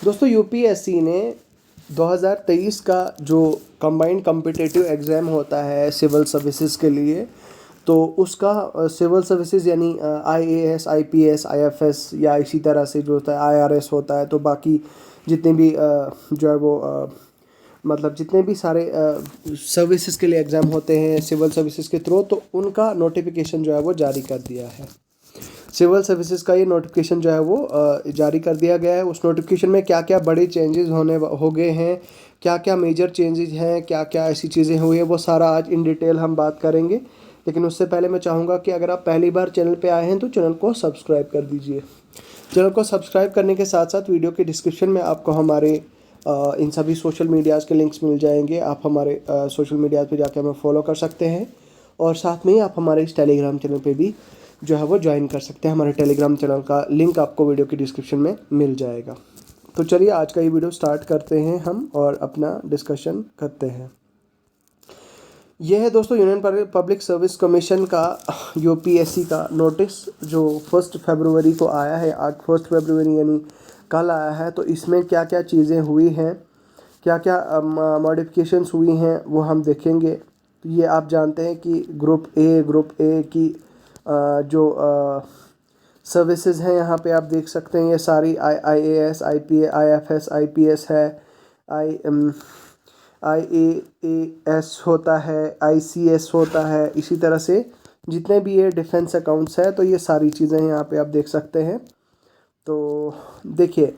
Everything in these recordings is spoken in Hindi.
दोस्तों यूपीएससी ने 2023 का जो कंबाइंड कॉम्पिटिटिव एग्ज़ाम होता है सिविल सर्विसेज के लिए, तो उसका सिविल सर्विसेज यानी आईएएस, आईपीएस, आईएफएस या इसी तरह से जो होता है आईआरएस होता है, तो बाकी जितने भी जो है वो मतलब जितने भी सारे सर्विसेज के लिए एग्ज़ाम होते हैं सिविल सर्विसेज के थ्रू, तो उनका नोटिफिकेशन जो है वो जारी कर दिया है। सिविल सर्विसेज का ये नोटिफिकेशन जो है वो जारी कर दिया गया है। उस नोटिफिकेशन में क्या क्या बड़े चेंजेस हो गए हैं, क्या क्या मेजर चेंजेस हैं, क्या क्या ऐसी चीज़ें हुई हैं, वो सारा आज इन डिटेल हम बात करेंगे। लेकिन उससे पहले मैं चाहूँगा कि अगर आप पहली बार चैनल पे आए हैं तो चैनल को सब्सक्राइब कर दीजिए। चैनल को सब्सक्राइब करने के साथ साथ वीडियो के डिस्क्रिप्शन में आपको हमारे इन सभी सोशल मीडियाज़ के लिंक्स मिल जाएंगे। आप हमारे सोशल मीडिया पे जाकर हमें फॉलो कर सकते हैं और साथ में ही आप हमारे इस टेलीग्राम चैनल पे भी जो है वो ज्वाइन कर सकते हैं। हमारे टेलीग्राम चैनल का लिंक आपको वीडियो की डिस्क्रिप्शन में मिल जाएगा। तो चलिए आज का ये वीडियो स्टार्ट करते हैं हम और अपना डिस्कशन करते हैं। यह है दोस्तों यूनियन पब्लिक सर्विस कमीशन का यूपीएससी का नोटिस जो 1 फरवरी को आया है। आज 1 फरवरी यानी कल आया है। तो इसमें क्या क्या चीज़ें हुई हैं, क्या क्या मॉडिफिकेशंस हुई हैं वो हम देखेंगे। तो ये आप जानते हैं कि ग्रुप ए की जो सर्विसेज हैं यहाँ पे आप देख सकते हैं। ये सारी आईएएस, आईपीए, आईएफएस, आईपीएस है, आईएएस होता है, आईसीएस होता है। इसी तरह से जितने भी ये डिफेंस अकाउंट्स है, तो ये सारी चीज़ें यहाँ पे आप देख सकते हैं। तो देखिए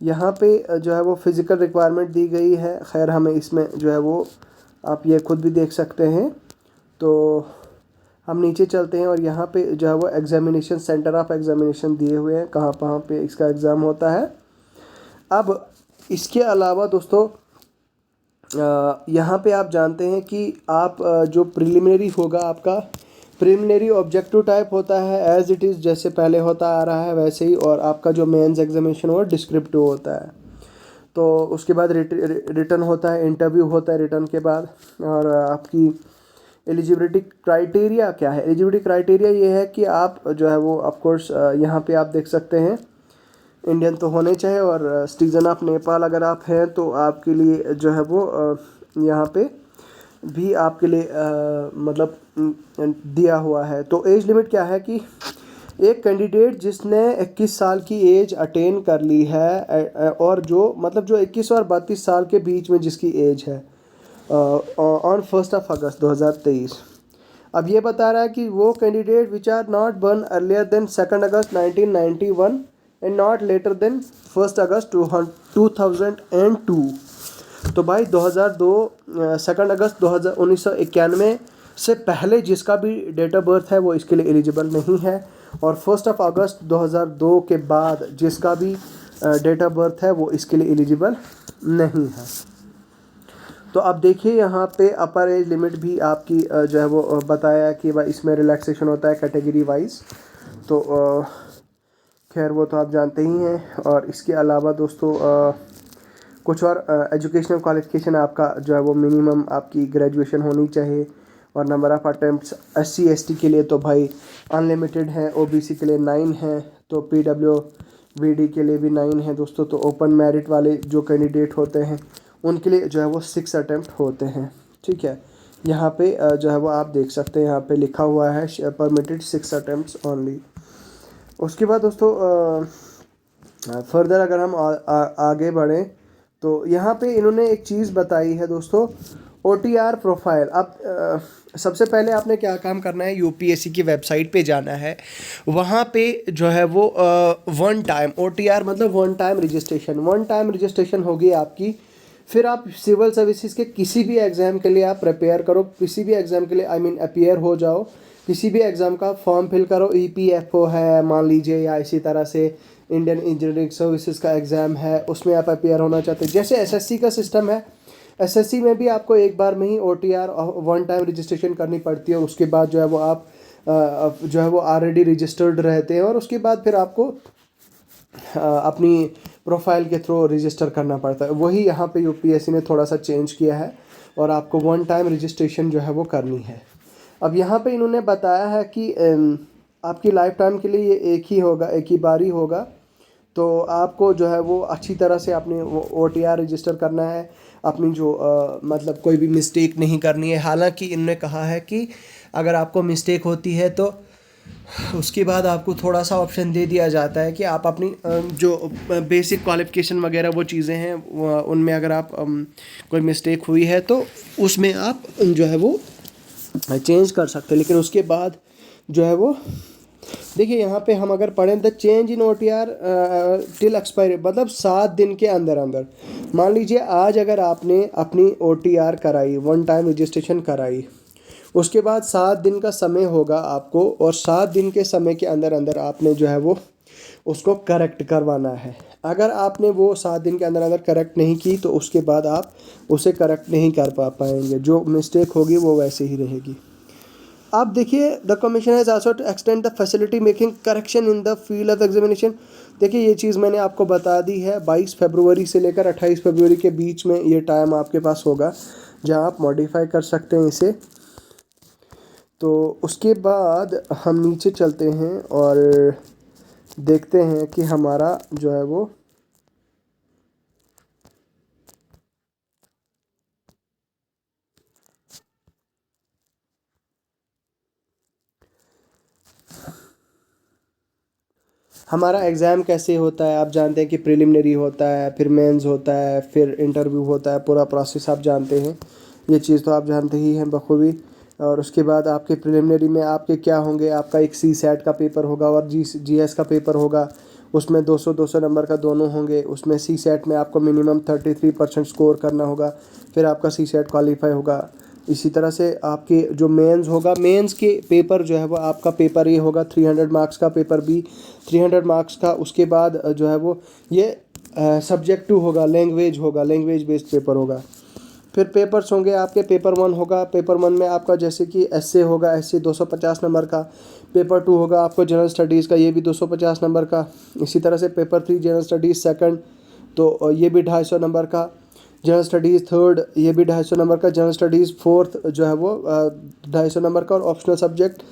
यहाँ पे जो है वो फिज़िकल रिक्वायरमेंट दी गई है। खैर हमें इसमें जो है वो आप ये खुद भी देख सकते हैं। तो हम नीचे चलते हैं और यहाँ पे जो है वो एग्जामिनेशन, सेंटर ऑफ एग्जामिनेशन दिए हुए हैं, कहाँ कहाँ पे इसका एग्ज़ाम होता है। अब इसके अलावा दोस्तों यहाँ पे आप जानते हैं कि आप जो प्रिलिमिनरी होगा, आपका प्रिलिमिनरी ऑब्जेक्टिव टाइप होता है एज इट इज़, जैसे पहले होता आ रहा है वैसे ही। और आपका जो मेंस एग्जामिनेशन हो डिस्क्रिप्टिव होता है। तो उसके बाद रिटर्न होता है, इंटरव्यू होता है रिटर्न के बाद। और आपकी एलिजिबिलिटी क्राइटेरिया क्या है? एलिजिबिलिटी क्राइटेरिया ये है कि आप जो है वो ऑफकोर्स यहाँ पे आप देख सकते हैं इंडियन तो होने चाहिए, और सिटीज़न ऑफ नेपाल अगर आप हैं तो आपके लिए जो है वो यहाँ पे भी आपके लिए मतलब दिया हुआ है। तो एज लिमिट क्या है कि एक कैंडिडेट जिसने 21 साल की एज अटेन कर ली है और जो मतलब जो 21 और 32 साल के बीच में जिसकी एज है ऑन 1 अगस्त 2023। अब ये बता रहा है कि वो candidate which are not born earlier than 2 August 1991 and not later than 1 August 2002। तो भाई 2002 2 अगस्त 1991 से पहले जिसका भी डेट ऑफ बर्थ है वो इसके लिए एलिजिबल नहीं है, और 1 अगस्त 2002 के बाद जिसका भी डेट ऑफ बर्थ है वो इसके लिए एलिजिबल नहीं है। तो अब देखिए यहाँ पे अपर एज लिमिट भी आपकी जो है वो बताया कि भाई इसमें रिलैक्सेशन होता है कैटेगरी वाइज। तो खैर वो तो आप जानते ही हैं। और इसके अलावा दोस्तों कुछ और एजुकेशनल क्वालिफिकेशन आपका जो है वो मिनिमम आपकी ग्रेजुएशन होनी चाहिए। और number of attempts SC ST के लिए तो भाई अनलिमिटेड है, OBC के लिए 9 है, तो PWBD के लिए भी 9 है दोस्तों। तो ओपन मेरिट वाले जो कैंडिडेट होते हैं उनके लिए जो है वो 6 अटैम्प्ट होते हैं। ठीक है, यहाँ पे जो है वो आप देख सकते हैं, यहाँ पे लिखा हुआ है परमिटेड 6 अटैम्प्ट्स ओनली। उसके बाद दोस्तों फर्दर अगर हम आगे बढ़ें तो यहाँ पे इन्होंने एक चीज़ बताई है दोस्तों, OTR प्रोफाइल। अब सबसे पहले आपने क्या काम करना है, यूपीएससी की वेबसाइट पे जाना है। वहाँ पे जो है वो वन टाइम OTR मतलब वन टाइम रजिस्ट्रेशन होगी आपकी। फिर आप सिविल सर्विसेज के किसी भी एग्ज़ाम के लिए आप प्रिपेयर करो, किसी भी एग्ज़ाम के लिए अपीयर हो जाओ, किसी भी एग्ज़ाम का फॉर्म फिल करो। EPFO है मान लीजिए, या इसी तरह से इंडियन इंजीनियरिंग सर्विसेज का एग्ज़ाम है, उसमें आप अपीयर होना चाहते हैं। जैसे SSC का सिस्टम है, SSC में भी आपको एक बार में ही OTR वन टाइम रजिस्ट्रेशन करनी पड़ती है। और उसके बाद जो है वो आप जो है वो ऑलरेडी रजिस्टर्ड रहते हैं, और उसके बाद फिर आपको अपनी प्रोफाइल के थ्रू रजिस्टर करना पड़ता है। वही यहाँ पे यूपीएससी ने थोड़ा सा चेंज किया है, और आपको वन टाइम रजिस्ट्रेशन जो है वो करनी है। अब यहाँ पे इन्होंने बताया है कि आपकी लाइफ टाइम के लिए ये एक ही बार ही होगा। तो आपको जो है वो अच्छी तरह से अपनी OTR रजिस्टर करना है, अपनी जो मतलब कोई भी मिस्टेक नहीं करनी है। हालांकि इन्होंने कहा है कि अगर आपको मिस्टेक होती है तो उसके बाद आपको थोड़ा सा ऑप्शन दे दिया जाता है कि आप अपनी जो बेसिक क्वालिफ़िकेशन वगैरह वो चीज़ें हैं उनमें अगर आप कोई मिस्टेक हुई है तो उसमें आप जो है वो चेंज कर सकते हैं। लेकिन उसके बाद जो है वो देखिए यहाँ पे हम अगर पढ़ें the change in OTR till expiry, मतलब 7 दिन के अंदर अंदर। मान लीजिए आज अगर आपने अपनी OTR कराई, वन टाइम रजिस्ट्रेशन कराई, उसके बाद 7 दिन का समय होगा आपको, और 7 दिन के समय के अंदर अंदर आपने जो है वो उसको करेक्ट करवाना है। अगर आपने वो 7 दिन के अंदर अंदर करेक्ट नहीं की तो उसके बाद आप उसे करेक्ट नहीं कर पाएंगे, जो मिस्टेक होगी वो वैसे ही रहेगी। आप देखिए the commission has also to extend the facility making correction in the field of examination. देखिए ये चीज़ मैंने आपको बता दी है, 22 फरवरी से लेकर 28 फरवरी के बीच में ये टाइम आपके पास होगा जहां आप मॉडिफाई कर सकते हैं इसे। तो उसके बाद हम नीचे चलते हैं और देखते हैं कि हमारा जो है वो हमारा एग्ज़ाम कैसे होता है। आप जानते हैं कि प्रिलिमिनरी होता है, फिर मेंस होता है, फिर इंटरव्यू होता है, पूरा प्रोसेस आप जानते हैं, ये चीज़ तो आप जानते ही हैं बखूबी। और उसके बाद आपके प्रिलिमिनरी में आपके क्या होंगे, आपका एक CSAT का पेपर होगा और GS का पेपर होगा। उसमें 200 नंबर का दोनों होंगे। उसमें CSAT में आपको मिनिमम 33% स्कोर करना होगा, फिर आपका CSAT क्वालिफाई होगा। इसी तरह से आपके जो मेंस होगा, मेंस के पेपर जो है वो आपका पेपर ये होगा 300 मार्क्स का पेपर भी 300 मार्क्स का। उसके बाद जो है वो ये सब्जेक्टिव होगा, लैंग्वेज होगा, लैंग्वेज बेस्ड पेपर होगा। फिर पेपर्स होंगे आपके, पेपर 1 होगा, पेपर 1 में आपका जैसे कि एसए होगा, एसए 250 नंबर का। पेपर 2 होगा आपको जनरल स्टडीज़ का, ये भी 250 नंबर का। इसी तरह से पेपर 3 जनरल स्टडीज़ सेकंड, तो ये भी 250 नंबर का। जनरल स्टडीज़ थर्ड, ये भी 250 नंबर का। जनरल स्टडीज़ फोर्थ जो है वो 250 नंबर का। और ऑप्शनल सब्जेक्ट,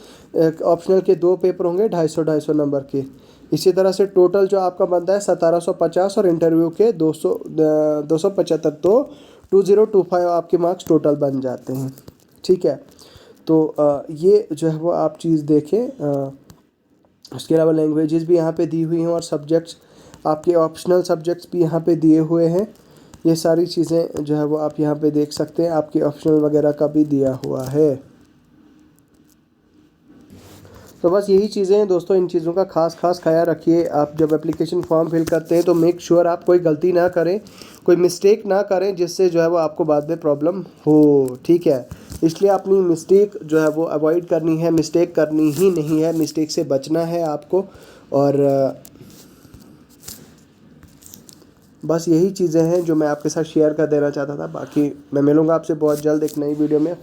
ऑप्शनल के 2 पेपर होंगे 250 नंबर के। इसी तरह से टोटल जो आपका बनता है 1750 और इंटरव्यू के 275, तो 2025 आपके मार्क्स टोटल बन जाते हैं। ठीक है, तो ये जो है वो आप चीज़ देखें। उसके अलावा लैंग्वेजेस भी यहाँ पे दी हुई हैं और सब्जेक्ट्स, आपके ऑप्शनल सब्जेक्ट्स भी यहाँ पे दिए हुए हैं। ये सारी चीज़ें जो है वो आप यहाँ पे देख सकते हैं, आपके ऑप्शनल वगैरह का भी दिया हुआ है। तो बस यही चीज़ें हैं दोस्तों, इन चीज़ों का खास ख्याल रखिए। आप जब एप्लीकेशन फॉर्म फिल करते हैं तो मेक श्योर आप कोई गलती ना करें, कोई मिस्टेक ना करें, जिससे जो है वो आपको बाद में प्रॉब्लम हो। ठीक है, इसलिए अपनी मिस्टेक जो है वो अवॉइड करनी है, मिस्टेक करनी ही नहीं है, मिस्टेक से बचना है आपको। और बस यही चीज़ें हैं जो मैं आपके साथ शेयर कर देना चाहता था। बाकी मैं मिलूँगा आपसे बहुत जल्द एक नई वीडियो में।